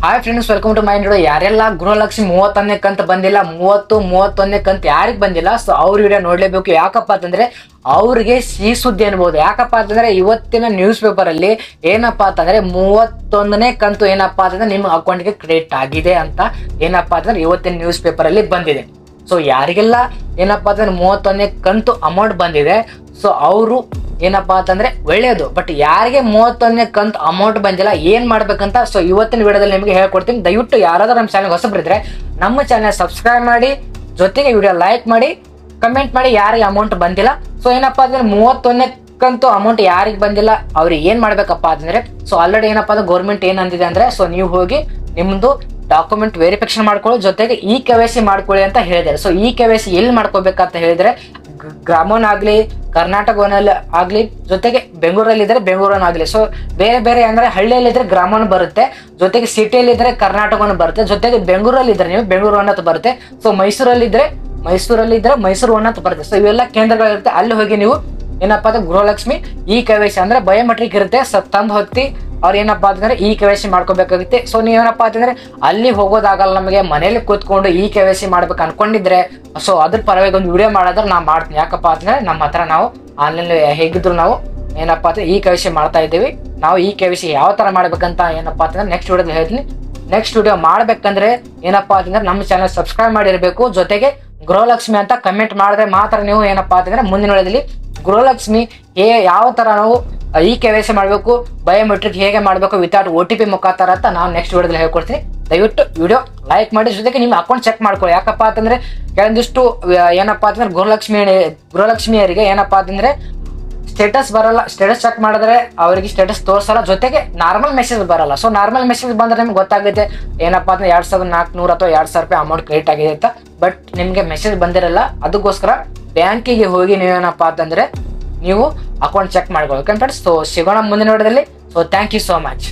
Hi friends, welcome to my video. ಯಾರೆಲ್ಲ ಗೃಹಲಕ್ಷ್ಮಿ 31ನೇ ಕಂತು ಬಂದಿಲ್ಲ, 31ನೇ ಕಂತು ಯಾರಿಗೆ ಬಂದಿಲ್ಲ, ಸೊ ಅವ್ರ ವಿಡಿಯೋ ನೋಡ್ಲೇಬೇಕು. ಯಾಕಪ್ಪ ಅಂತಂದ್ರೆ ಅವ್ರಿಗೆ ಸಿಹಿ ಸುದ್ದಿ ಅನ್ಬೋದು. ಯಾಕಪ್ಪ ಅಂತಂದ್ರೆ ಇವತ್ತಿನ ನ್ಯೂಸ್ ಪೇಪರ್ ಅಲ್ಲಿ ಏನಪ್ಪಾ ಅಂತಂದ್ರೆ 31ನೇ ಕಂತು ಏನಪ್ಪಾ ಅಂತಂದ್ರೆ ನಿಮ್ಮ ಅಕೌಂಟ್ಗೆ ಕ್ರೆಡಿಟ್ ಆಗಿದೆ ಅಂತ ಏನಪ್ಪಾ ಅಂತಂದ್ರೆ ಇವತ್ತಿನ ನ್ಯೂಸ್ ಪೇಪರ್ ಅಲ್ಲಿ ಬಂದಿದೆ. ಸೊ ಯಾರಿಗೆಲ್ಲ ಏನಪ್ಪಾ ಅಂತಂದ್ರೆ 31ನೇ ಕಂತು ಅಮೌಂಟ್ ಬಂದಿದೆ, ಸೊ ಅವರು ಏನಪ್ಪಾ ಅಂತಂದ್ರೆ ಒಳ್ಳೇದು. ಬಟ್ ಯಾರಿಗೆ 31ನೇ ಕಂತು ಅಮೌಂಟ್ ಬಂದಿಲ್ಲ ಏನ್ ಮಾಡ್ಬೇಕಂತ ಸೊ ಇವತ್ತಿನ ವಿಡಿಯೋದಲ್ಲಿ ನಿಮಗೆ ಹೇಳ್ಕೊಡ್ತೀನಿ. ದಯವಿಟ್ಟು ಯಾರಾದ್ರೂ ನಮ್ಮ ಚಾನಲ್ ಹೊಸಬರಿದ್ರೆ ನಮ್ಮ ಚಾನಲ್ ಸಬ್ಸ್ಕ್ರೈಬ್ ಮಾಡಿ, ಜೊತೆಗೆ ವಿಡಿಯೋ ಲೈಕ್ ಮಾಡಿ, ಕಮೆಂಟ್ ಮಾಡಿ ಯಾರಿಗೆ ಅಮೌಂಟ್ ಬಂದಿಲ್ಲ. ಸೊ ಏನಪ್ಪಾ ಅಂದ್ರೆ 31ನೇ ಕಂತು ಅಮೌಂಟ್ ಯಾರಿಗೆ ಬಂದಿಲ್ಲ ಅವ್ರಿಗೆ ಏನ್ ಮಾಡ್ಬೇಕಪ್ಪ ಅಂತಂದ್ರೆ, ಸೊ ಆಲ್ರೆಡಿ ಏನಪ್ಪಾ ಅಂದ್ರೆ ಗೌರ್ಮೆಂಟ್ ಏನ್ ಅಂದಿದೆ ಅಂದ್ರೆ, ಸೊ ನೀವು ಹೋಗಿ ನಿಮ್ದು ಡಾಕ್ಯುಮೆಂಟ್ ವೆರಿಫಿಕೇಶನ್ ಮಾಡ್ಕೊಳ್ಳಿ, ಜೊತೆಗೆ KYC ಮಾಡ್ಕೊಳ್ಳಿ ಅಂತ ಹೇಳಿದ್ದಾರೆ. ಸೊ KYC ಎಲ್ಲಿ ಮಾಡ್ಕೋಬೇಕಂತ ಹೇಳಿದ್ರೆ ಗ್ರಾಮೋನ್ ಆಗ್ಲಿ, ಕರ್ನಾಟಕವನಲ್ಲಿ ಆಗ್ಲಿ, ಜೊತೆಗೆ ಬೆಂಗಳೂರಲ್ಲಿ ಇದ್ರೆ ಬೆಂಗಳೂರನ್ನ ಆಗ್ಲಿ. ಸೊ ಬೇರೆ ಬೇರೆ ಅಂದ್ರೆ ಹಳ್ಳಿಯಲ್ಲಿ ಇದ್ರೆ ಗ್ರಾಮೋನ್ ಬರುತ್ತೆ, ಜೊತೆಗೆ ಸಿಟಿಯಲ್ಲಿ ಇದ್ರೆ ಕರ್ನಾಟಕವನ್ನು ಬರುತ್ತೆ, ಜೊತೆಗೆ ಬೆಂಗಳೂರಲ್ಲಿ ಇದ್ರೆ ನೀವು ಬೆಂಗಳೂರು ಅನ್ನೋದು ಬರುತ್ತೆ. ಸೊ ಮೈಸೂರಲ್ಲಿ ಇದ್ರೆ ಮೈಸೂರು ಅನ್ನೋದು ಬರುತ್ತೆ. ಸೊ ಇವೆಲ್ಲ ಕೇಂದ್ರಗಳಿರುತ್ತೆ, ಅಲ್ಲಿ ಹೋಗಿ ನೀವು ಏನಪ್ಪಾ ಅಂದ್ರೆ ಗೃಹಲಕ್ಷ್ಮಿ KYC ಅಂದ್ರೆ ಬಯೋಮೆಟ್ರಿಕ್ ಇರುತ್ತೆ. ತಂದು ಹೊತ್ತಿ ಅವ್ರು ಏನಪ್ಪಾ ಅಂತಂದ್ರೆ KYC ಮಾಡ್ಕೋಬೇಕಾಗುತ್ತೆ. ಸೊ ನೀವೇನಪ್ಪಾ ಅಂತಂದ್ರೆ ಅಲ್ಲಿ ಹೋಗೋದಾಗಲ್ಲ, ನಮಗೆ ಮನೇಲಿ ಕೂತ್ಕೊಂಡು KYC ಮಾಡ್ಬೇಕು ಅನ್ಕೊಂಡಿದ್ರೆ ಸೊ ಅದ್ರ ಪರವಾಗಿ ಒಂದು ವಿಡಿಯೋ ಮಾಡೋದ್ರೆ ನಾನು ಮಾಡ್ತೀನಿ. ಯಾಕಪ್ಪ ಅಂತಂದ್ರೆ ನಮ್ಮ ಹತ್ರ ನಾವು ಆನ್ಲೈನ್ ಹೇಗಿದ್ರು ನಾವು ಏನಪ್ಪಾ ಅಂದ್ರೆ KYC ಮಾಡ್ತಾ ಇದ್ದೀವಿ. ನಾವು KYC ಯಾವ ತರ ಮಾಡ್ಬೇಕಂತ ಏನಪ್ಪಾ ಅಂತಂದ್ರೆ ನೆಕ್ಸ್ಟ್ ವಿಡಿಯೋದಲ್ಲಿ ಹೇಳ್ತೀನಿ. ನೆಕ್ಸ್ಟ್ ವಿಡಿಯೋ ಮಾಡ್ಬೇಕಂದ್ರೆ ಏನಪ್ಪಾ ಅಂತಂದ್ರೆ ನಮ್ಮ ಚಾನಲ್ ಸಬ್ಸ್ಕ್ರೈಬ್ ಮಾಡಿರ್ಬೇಕು, ಜೊತೆಗೆ ಗೃಹಲಕ್ಷ್ಮಿ ಅಂತ ಕಮೆಂಟ್ ಮಾಡಿದ್ರೆ ಮಾತ್ರ ನೀವು ಏನಪ್ಪಾ ಅಂತಂದ್ರೆ ಮುಂದಿನ ವಿಡಿಯೋದಲ್ಲಿ ಗೃಹಲಕ್ಷ್ಮಿ ಯಾವ ತರ ನಾವು KYC ಮಾಡ್ಬೇಕು, ಬಯೋಮೆಟ್ರಿಕ್ ಹೇಗೆ ಮಾಡ್ಬೇಕು ವಿತೌಟ್ OTP ಮುಖಾಂತರ ಅಂತ ನಾವು ನೆಕ್ಸ್ಟ್ ವಿಡಿಯೋದಲ್ಲಿ ಹೇಳ್ಕೊಡ್ತೀನಿ. ದಯವಿಟ್ಟು ವಿಡಿಯೋ ಲೈಕ್ ಮಾಡಿ, ಜೊತೆಗೆ ನಿಮ್ಮ ಅಕೌಂಟ್ ಚೆಕ್ ಮಾಡ್ಕೊಳ್ಳಿ. ಯಾಕಪ್ಪ ಅಂತಂದ್ರೆ ಕೆಲವೊಂದಿಷ್ಟು ಏನಪ್ಪಾ ಅಂತಂದ್ರೆ ಗೃಹಲಕ್ಷ್ಮಿಯರಿಗೆ ಏನಪ್ಪಾ ಅಂತಂದ್ರೆ ಸ್ಟೇಟಸ್ ಬರಲ್ಲ. ಸ್ಟೇಟಸ್ ಚೆಕ್ ಮಾಡಿದ್ರೆ ಅವರಿಗೆ ಸ್ಟೇಟಸ್ ತೋರಿಸಲ್ಲ, ಜೊತೆಗೆ ನಾರ್ಮಲ್ ಮೆಸೇಜ್ ಬರಲ್ಲ. ಸೊ ನಾರ್ಮಲ್ ಮೆಸೇಜ್ ಬಂದ್ರೆ ನಿಮ್ಗೆ ಗೊತ್ತಾಗುತ್ತೆ ಏನಪ್ಪಾ ಅಂದ್ರೆ 2400 ಅಥವಾ 2000 ರೂಪಾಯಿ ಅಮೌಂಟ್ ಕ್ರೆಡಿಟ್ ಆಗಿದೆ ಅಂತ. ಬಟ್ ನಿಮ್ಗೆ ಮೆಸೇಜ್ ಬಂದಿರಲ್ಲ. ಅದಕ್ಕೋಸ್ಕರ ಬ್ಯಾಂಕಿಗೆ ಹೋಗಿ ನೀವೇನಪ್ಪಾ ಅಂತಂದ್ರೆ ನೀವು ಅಕೌಂಟ್ ಚೆಕ್ ಮಾಡ್ಕೊಳ್ಬೇಕು ಫ್ರೆಂಡ್ಸ್. ಸೊ ಸಿಗೋಣ ಮುಂದಿನ ವಿಡಿಯೋದಲ್ಲಿ. So thank you so much.